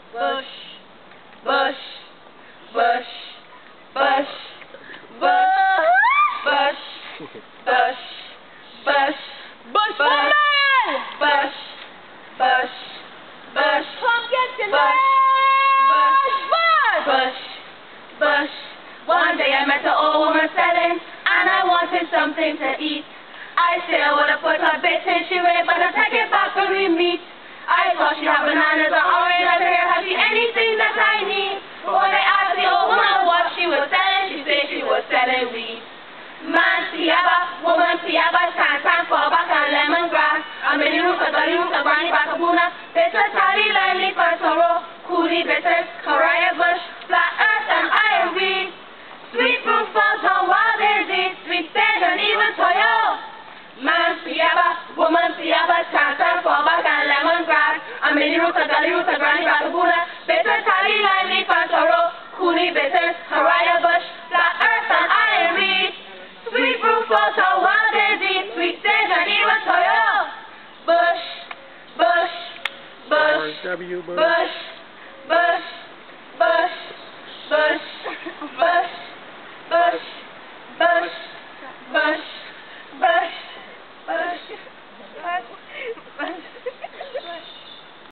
Bush, bush, bush, bush, bush, bush, bush, bush, bush, bush, bush, bush, pumpkin, bush, bush. One day I met an old woman selling, and I wanted something to eat. I said I would have put a bit in she rate, but I take it back for me meat. I thought she had bananas or orange over here, had she anything that I need? But when I asked the old woman what she was selling, she said she was selling weed. Man piaba, woman piaba, tan fall back and lemongrass. I'm in the roof, I got the roof, I granny back a boona. Bitter tally, lively for sorrow, coolie bitters, Correa bush, flat earth and iron weed. Sweet fruit falls on wild daisies, sweet sage and even toyo. Man piaba, woman piaba, tan fall back and lemongrass. I'm in the roof, I got the roof, I granny back a boona. Bitter tally, lively for sorrow, coolie bitters, Correa bush, flat earth and iron weed. Sweet fruit falls on wild daisies, sweet sage and even toyo. Bush, bush, bush, bush, bush, bush, bush, bush.